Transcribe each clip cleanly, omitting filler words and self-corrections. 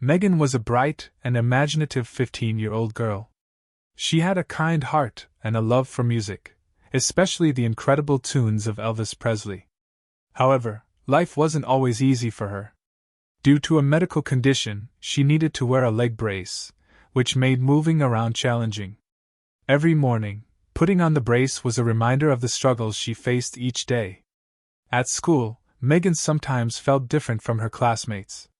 Megan was a bright and imaginative 15-year-old girl. She had a kind heart and a love for music, especially the incredible tunes of Elvis Presley. However, life wasn't always easy for her. Due to a medical condition, she needed to wear a leg brace, which made moving around challenging. Every morning, putting on the brace was a reminder of the struggles she faced each day. At school, Megan sometimes felt different from her classmates.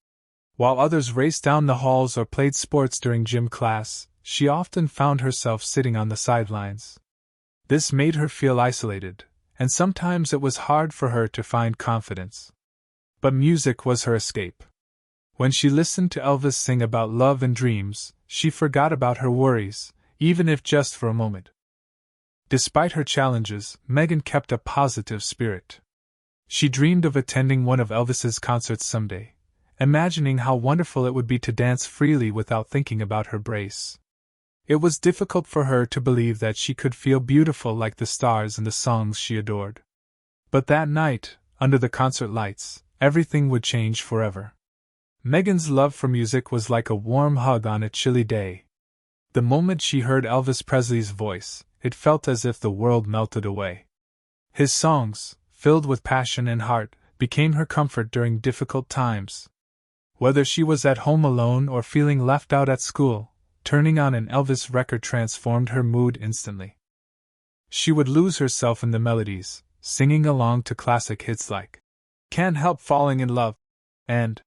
While others raced down the halls or played sports during gym class, she often found herself sitting on the sidelines. This made her feel isolated, and sometimes it was hard for her to find confidence. But music was her escape. When she listened to Elvis sing about love and dreams, she forgot about her worries, even if just for a moment. Despite her challenges, Megan kept a positive spirit. She dreamed of attending one of Elvis's concerts someday, imagining how wonderful it would be to dance freely without thinking about her brace. It was difficult for her to believe that she could feel beautiful like the stars in the songs she adored. But that night, under the concert lights, everything would change forever. Megan's love for music was like a warm hug on a chilly day. The moment she heard Elvis Presley's voice, it felt as if the world melted away. His songs, filled with passion and heart, became her comfort during difficult times. Whether she was at home alone or feeling left out at school, turning on an Elvis record transformed her mood instantly. She would lose herself in the melodies, singing along to classic hits like "Can't Help Falling in Love" and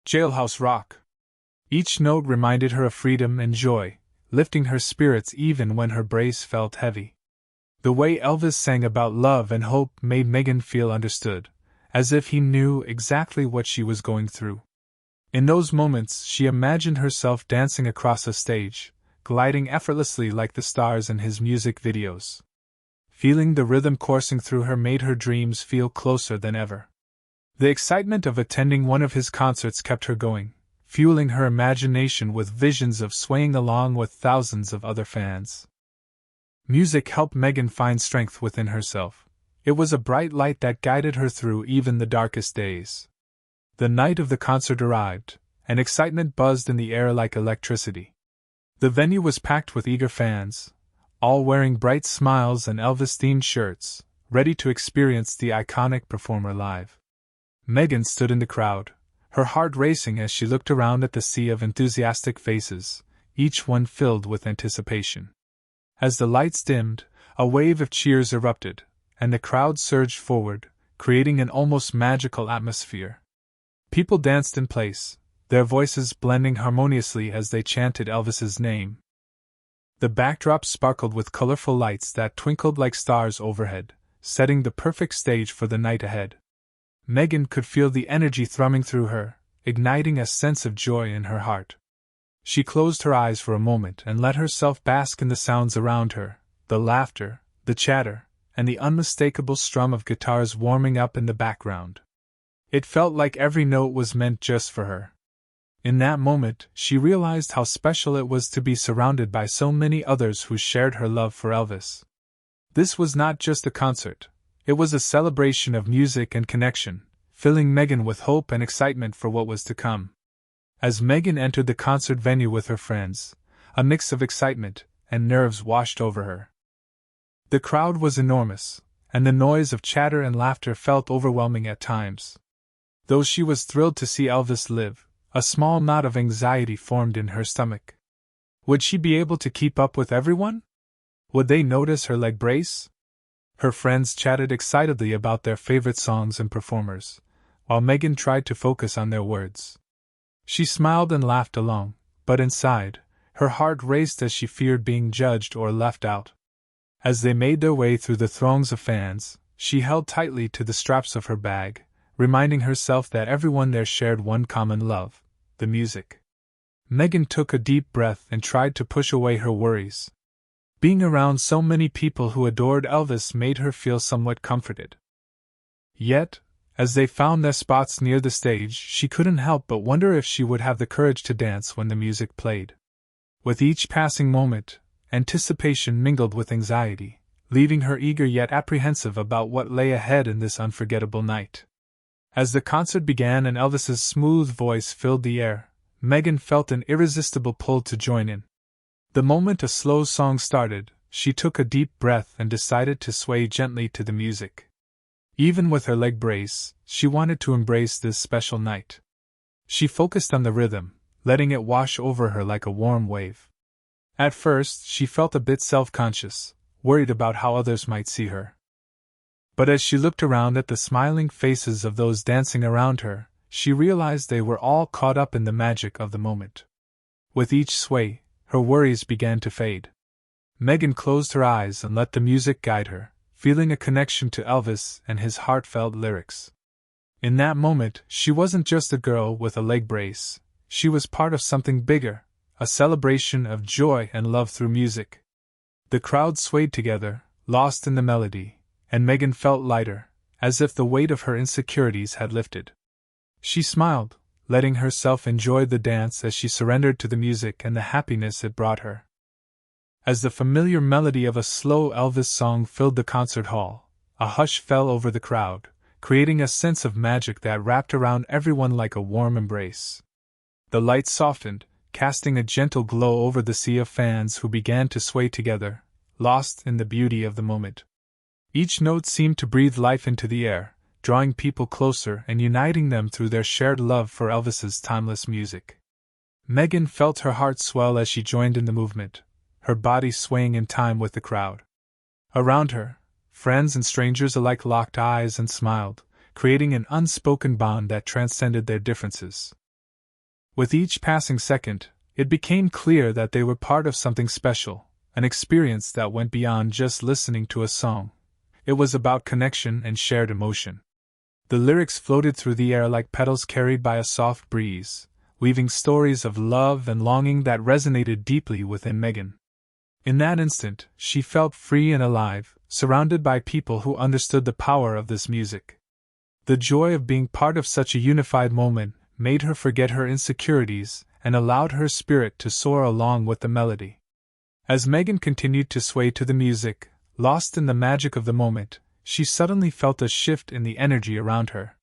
"Jailhouse Rock." Each note reminded her of freedom and joy, lifting her spirits even when her brace felt heavy. The way Elvis sang about love and hope made Megan feel understood, as if he knew exactly what she was going through. In those moments, she imagined herself dancing across a stage, gliding effortlessly like the stars in his music videos. Feeling the rhythm coursing through her made her dreams feel closer than ever. The excitement of attending one of his concerts kept her going, fueling her imagination with visions of swaying along with thousands of other fans. Music helped Megan find strength within herself. It was a bright light that guided her through even the darkest days. The night of the concert arrived, and excitement buzzed in the air like electricity. The venue was packed with eager fans, all wearing bright smiles and Elvis-themed shirts, ready to experience the iconic performer live. Megan stood in the crowd, her heart racing as she looked around at the sea of enthusiastic faces, each one filled with anticipation. As the lights dimmed, a wave of cheers erupted, and the crowd surged forward, creating an almost magical atmosphere. People danced in place, their voices blending harmoniously as they chanted Elvis's name. The backdrop sparkled with colorful lights that twinkled like stars overhead, setting the perfect stage for the night ahead. Megan could feel the energy thrumming through her, igniting a sense of joy in her heart. She closed her eyes for a moment and let herself bask in the sounds around her, the laughter, the chatter, and the unmistakable strum of guitars warming up in the background. It felt like every note was meant just for her. In that moment, she realized how special it was to be surrounded by so many others who shared her love for Elvis. This was not just a concert. It was a celebration of music and connection, filling Megan with hope and excitement for what was to come. As Megan entered the concert venue with her friends, a mix of excitement and nerves washed over her. The crowd was enormous, and the noise of chatter and laughter felt overwhelming at times. Though she was thrilled to see Elvis live, a small knot of anxiety formed in her stomach. Would she be able to keep up with everyone? Would they notice her leg brace? Her friends chatted excitedly about their favorite songs and performers, while Megan tried to focus on their words. She smiled and laughed along, but inside, her heart raced as she feared being judged or left out. As they made their way through the throngs of fans, she held tightly to the straps of her bag, reminding herself that everyone there shared one common love, the music. Megan took a deep breath and tried to push away her worries. Being around so many people who adored Elvis made her feel somewhat comforted. Yet, as they found their spots near the stage, she couldn't help but wonder if she would have the courage to dance when the music played. With each passing moment, anticipation mingled with anxiety, leaving her eager yet apprehensive about what lay ahead in this unforgettable night. As the concert began and Elvis's smooth voice filled the air, Megan felt an irresistible pull to join in. The moment a slow song started, she took a deep breath and decided to sway gently to the music. Even with her leg brace, she wanted to embrace this special night. She focused on the rhythm, letting it wash over her like a warm wave. At first, she felt a bit self-conscious, worried about how others might see her. But as she looked around at the smiling faces of those dancing around her, she realized they were all caught up in the magic of the moment. With each sway, her worries began to fade. Megan closed her eyes and let the music guide her, feeling a connection to Elvis and his heartfelt lyrics. In that moment, she wasn't just a girl with a leg brace, she was part of something bigger, a celebration of joy and love through music. The crowd swayed together, lost in the melody, and Megan felt lighter, as if the weight of her insecurities had lifted. She smiled, letting herself enjoy the dance as she surrendered to the music and the happiness it brought her. As the familiar melody of a slow Elvis song filled the concert hall, a hush fell over the crowd, creating a sense of magic that wrapped around everyone like a warm embrace. The lights softened, casting a gentle glow over the sea of fans who began to sway together, lost in the beauty of the moment. Each note seemed to breathe life into the air, drawing people closer and uniting them through their shared love for Elvis's timeless music. Megan felt her heart swell as she joined in the movement, her body swaying in time with the crowd. Around her, friends and strangers alike locked eyes and smiled, creating an unspoken bond that transcended their differences. With each passing second, it became clear that they were part of something special, an experience that went beyond just listening to a song. It was about connection and shared emotion. The lyrics floated through the air like petals carried by a soft breeze, weaving stories of love and longing that resonated deeply within Megan. In that instant, she felt free and alive, surrounded by people who understood the power of this music. The joy of being part of such a unified moment made her forget her insecurities and allowed her spirit to soar along with the melody. As Megan continued to sway to the music, lost in the magic of the moment, she suddenly felt a shift in the energy around her.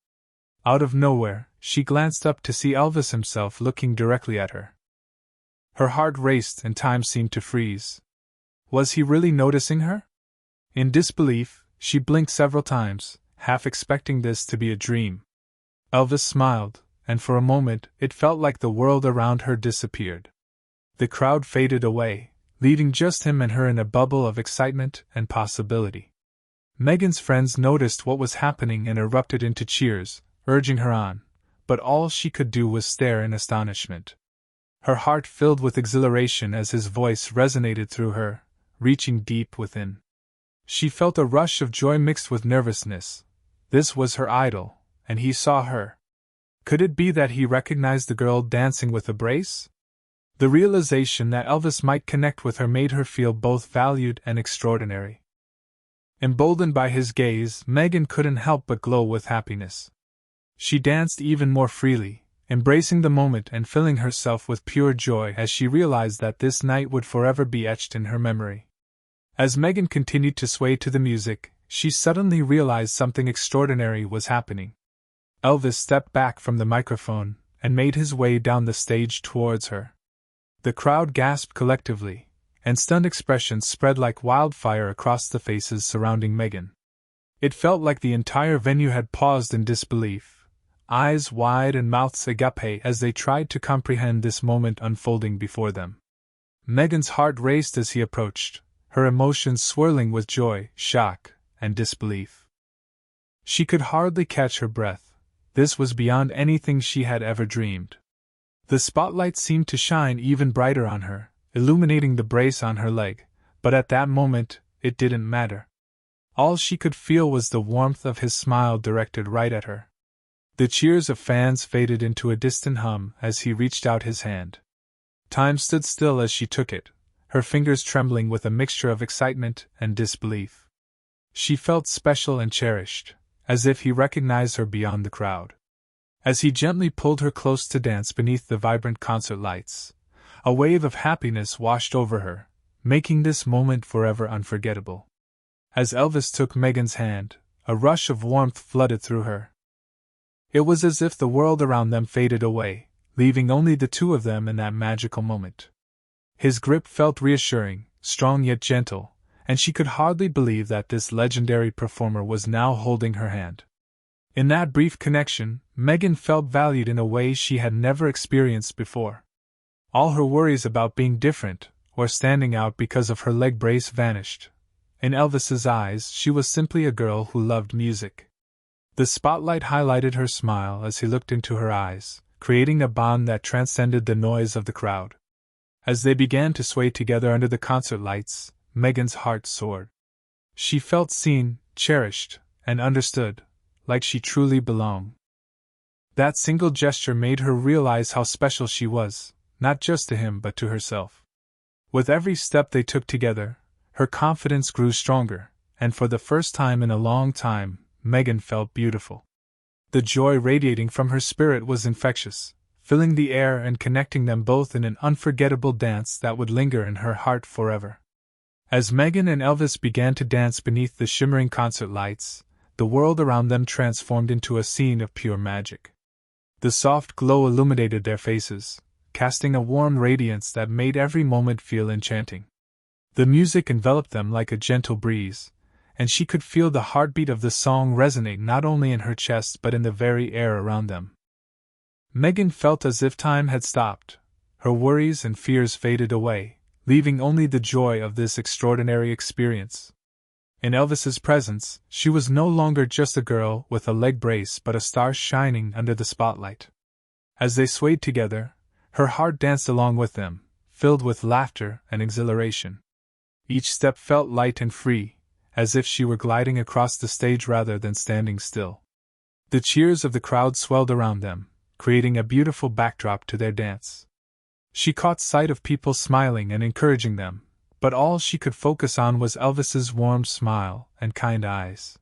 Out of nowhere, she glanced up to see Elvis himself looking directly at her. Her heart raced and time seemed to freeze. Was he really noticing her? In disbelief, she blinked several times, half expecting this to be a dream. Elvis smiled, and for a moment it felt like the world around her disappeared. The crowd faded away, leaving just him and her in a bubble of excitement and possibility. Megan's friends noticed what was happening and erupted into cheers, urging her on, but all she could do was stare in astonishment. Her heart filled with exhilaration as his voice resonated through her, reaching deep within. She felt a rush of joy mixed with nervousness. This was her idol, and he saw her. Could it be that he recognized the girl dancing with a brace? The realization that Elvis might connect with her made her feel both valued and extraordinary. Emboldened by his gaze, Megan couldn't help but glow with happiness. She danced even more freely, embracing the moment and filling herself with pure joy as she realized that this night would forever be etched in her memory. As Megan continued to sway to the music, she suddenly realized something extraordinary was happening. Elvis stepped back from the microphone and made his way down the stage towards her. The crowd gasped collectively, and stunned expressions spread like wildfire across the faces surrounding Megan. It felt like the entire venue had paused in disbelief, eyes wide and mouths agape as they tried to comprehend this moment unfolding before them. Megan's heart raced as he approached, her emotions swirling with joy, shock, and disbelief. She could hardly catch her breath. This was beyond anything she had ever dreamed. The spotlight seemed to shine even brighter on her, illuminating the brace on her leg, but at that moment, it didn't matter. All she could feel was the warmth of his smile directed right at her. The cheers of fans faded into a distant hum as he reached out his hand. Time stood still as she took it, her fingers trembling with a mixture of excitement and disbelief. She felt special and cherished, as if he recognized her beyond the crowd. As he gently pulled her close to dance beneath the vibrant concert lights, a wave of happiness washed over her, making this moment forever unforgettable. As Elvis took Megan's hand, a rush of warmth flooded through her. It was as if the world around them faded away, leaving only the two of them in that magical moment. His grip felt reassuring, strong yet gentle, and she could hardly believe that this legendary performer was now holding her hand. In that brief connection, Megan felt valued in a way she had never experienced before. All her worries about being different, or standing out because of her leg brace vanished. In Elvis's eyes, she was simply a girl who loved music. The spotlight highlighted her smile as he looked into her eyes, creating a bond that transcended the noise of the crowd. As they began to sway together under the concert lights, Megan's heart soared. She felt seen, cherished, and understood, like she truly belonged. That single gesture made her realize how special she was, not just to him but to herself. With every step they took together, her confidence grew stronger, and for the first time in a long time, Megan felt beautiful. The joy radiating from her spirit was infectious, filling the air and connecting them both in an unforgettable dance that would linger in her heart forever. As Megan and Elvis began to dance beneath the shimmering concert lights, the world around them transformed into a scene of pure magic. The soft glow illuminated their faces, casting a warm radiance that made every moment feel enchanting. The music enveloped them like a gentle breeze, and she could feel the heartbeat of the song resonate not only in her chest but in the very air around them. Megan felt as if time had stopped. Her worries and fears faded away, leaving only the joy of this extraordinary experience. In Elvis's presence, she was no longer just a girl with a leg brace but a star shining under the spotlight. As they swayed together, her heart danced along with them, filled with laughter and exhilaration. Each step felt light and free, as if she were gliding across the stage rather than standing still. The cheers of the crowd swelled around them, creating a beautiful backdrop to their dance. She caught sight of people smiling and encouraging them, but all she could focus on was Elvis's warm smile and kind eyes.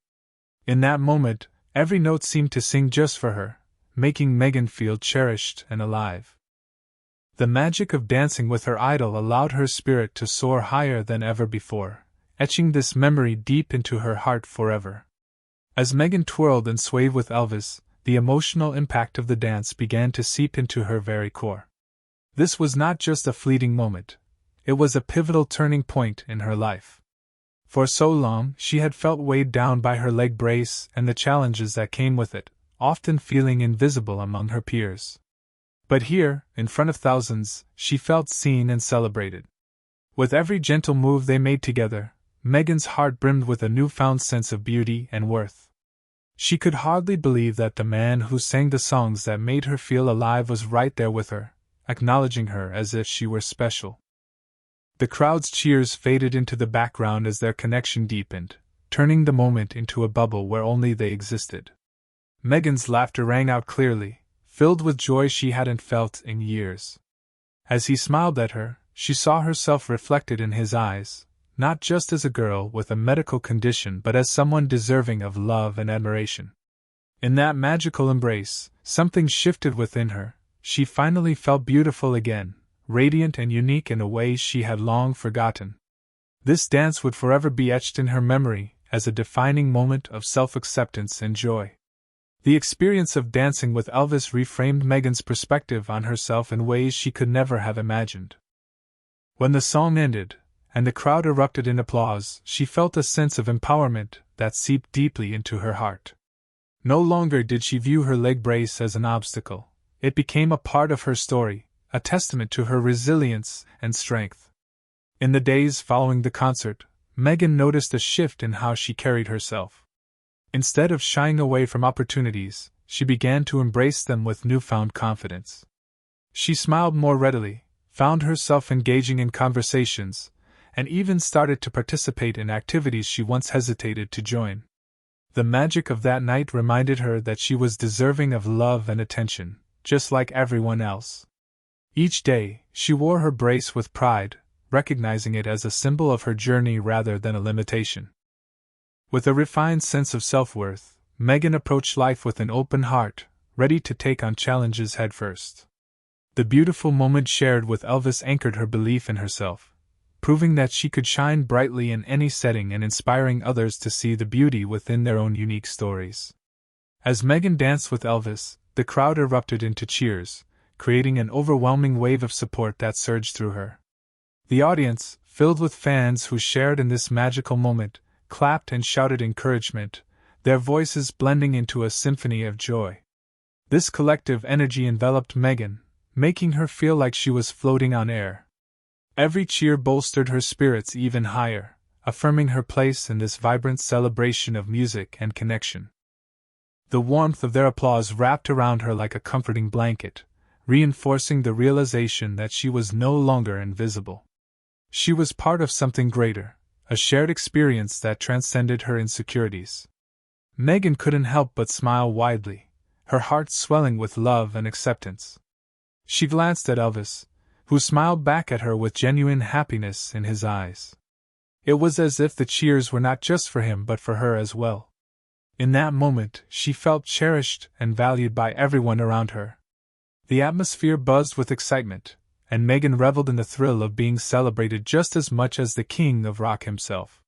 In that moment, every note seemed to sing just for her, making Megan feel cherished and alive. The magic of dancing with her idol allowed her spirit to soar higher than ever before, etching this memory deep into her heart forever. As Megan twirled and swayed with Elvis, the emotional impact of the dance began to seep into her very core. This was not just a fleeting moment. It was a pivotal turning point in her life. For so long, she had felt weighed down by her leg brace and the challenges that came with it, often feeling invisible among her peers. But here, in front of thousands, she felt seen and celebrated. With every gentle move they made together, Megan's heart brimmed with a newfound sense of beauty and worth. She could hardly believe that the man who sang the songs that made her feel alive was right there with her, acknowledging her as if she were special. The crowd's cheers faded into the background as their connection deepened, turning the moment into a bubble where only they existed. Megan's laughter rang out clearly, filled with joy she hadn't felt in years. As he smiled at her, she saw herself reflected in his eyes, not just as a girl with a medical condition but as someone deserving of love and admiration. In that magical embrace, something shifted within her. She finally felt beautiful again, radiant and unique in a way she had long forgotten. This dance would forever be etched in her memory as a defining moment of self-acceptance and joy. The experience of dancing with Elvis reframed Megan's perspective on herself in ways she could never have imagined. When the song ended, and the crowd erupted in applause, she felt a sense of empowerment that seeped deeply into her heart. No longer did she view her leg brace as an obstacle. It became a part of her story, a testament to her resilience and strength. In the days following the concert, Megan noticed a shift in how she carried herself. Instead of shying away from opportunities, she began to embrace them with newfound confidence. She smiled more readily, found herself engaging in conversations, and even started to participate in activities she once hesitated to join. The magic of that night reminded her that she was deserving of love and attention, just like everyone else. Each day, she wore her brace with pride, recognizing it as a symbol of her journey rather than a limitation. With a refined sense of self-worth, Megan approached life with an open heart, ready to take on challenges headfirst. The beautiful moment shared with Elvis anchored her belief in herself, proving that she could shine brightly in any setting and inspiring others to see the beauty within their own unique stories. As Megan danced with Elvis, the crowd erupted into cheers, creating an overwhelming wave of support that surged through her. The audience, filled with fans who shared in this magical moment, clapped and shouted encouragement, their voices blending into a symphony of joy. This collective energy enveloped Megan, making her feel like she was floating on air. Every cheer bolstered her spirits even higher, affirming her place in this vibrant celebration of music and connection. The warmth of their applause wrapped around her like a comforting blanket, reinforcing the realization that she was no longer invisible. She was part of something greater, a shared experience that transcended her insecurities. Megan couldn't help but smile widely, her heart swelling with love and acceptance. She glanced at Elvis, who smiled back at her with genuine happiness in his eyes. It was as if the cheers were not just for him but for her as well. In that moment, she felt cherished and valued by everyone around her. The atmosphere buzzed with excitement, and Megan reveled in the thrill of being celebrated just as much as the king of rock himself.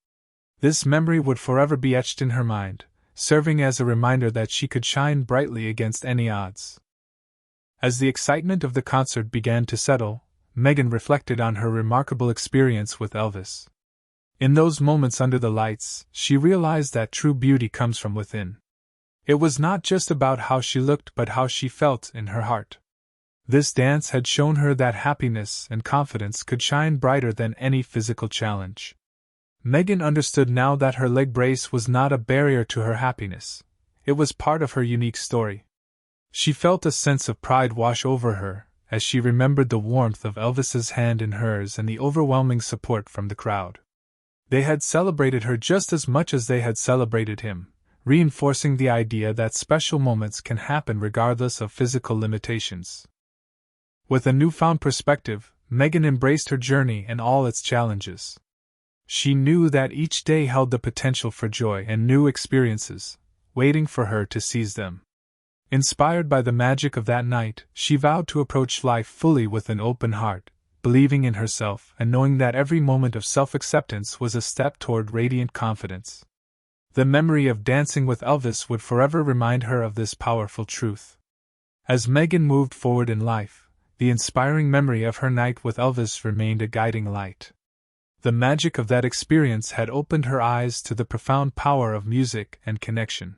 This memory would forever be etched in her mind, serving as a reminder that she could shine brightly against any odds. As the excitement of the concert began to settle, Megan reflected on her remarkable experience with Elvis. In those moments under the lights, she realized that true beauty comes from within. It was not just about how she looked but how she felt in her heart. This dance had shown her that happiness and confidence could shine brighter than any physical challenge. Megan understood now that her leg brace was not a barrier to her happiness. It was part of her unique story. She felt a sense of pride wash over her as she remembered the warmth of Elvis's hand in hers and the overwhelming support from the crowd. They had celebrated her just as much as they had celebrated him, reinforcing the idea that special moments can happen regardless of physical limitations. With a newfound perspective, Megan embraced her journey and all its challenges. She knew that each day held the potential for joy and new experiences, waiting for her to seize them. Inspired by the magic of that night, she vowed to approach life fully with an open heart, believing in herself and knowing that every moment of self-acceptance was a step toward radiant confidence. The memory of dancing with Elvis would forever remind her of this powerful truth. As Megan moved forward in life, the inspiring memory of her night with Elvis remained a guiding light. The magic of that experience had opened her eyes to the profound power of music and connection.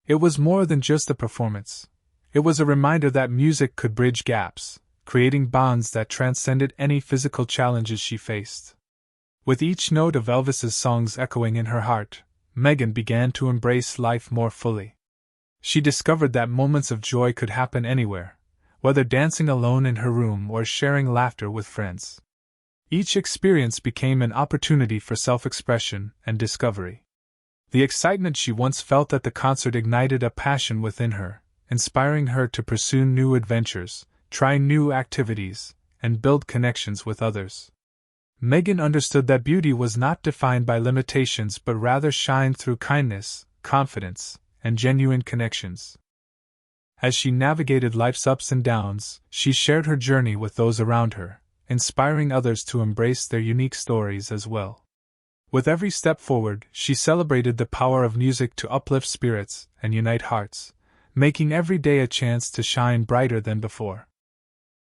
It was more than just a performance. It was a reminder that music could bridge gaps, creating bonds that transcended any physical challenges she faced. With each note of Elvis's songs echoing in her heart, Megan began to embrace life more fully. She discovered that moments of joy could happen anywhere, whether dancing alone in her room or sharing laughter with friends. Each experience became an opportunity for self-expression and discovery. The excitement she once felt at the concert ignited a passion within her, inspiring her to pursue new adventures, try new activities, and build connections with others. Megan understood that beauty was not defined by limitations but rather shined through kindness, confidence, and genuine connections. As she navigated life's ups and downs, she shared her journey with those around her, inspiring others to embrace their unique stories as well. With every step forward, she celebrated the power of music to uplift spirits and unite hearts, making every day a chance to shine brighter than before.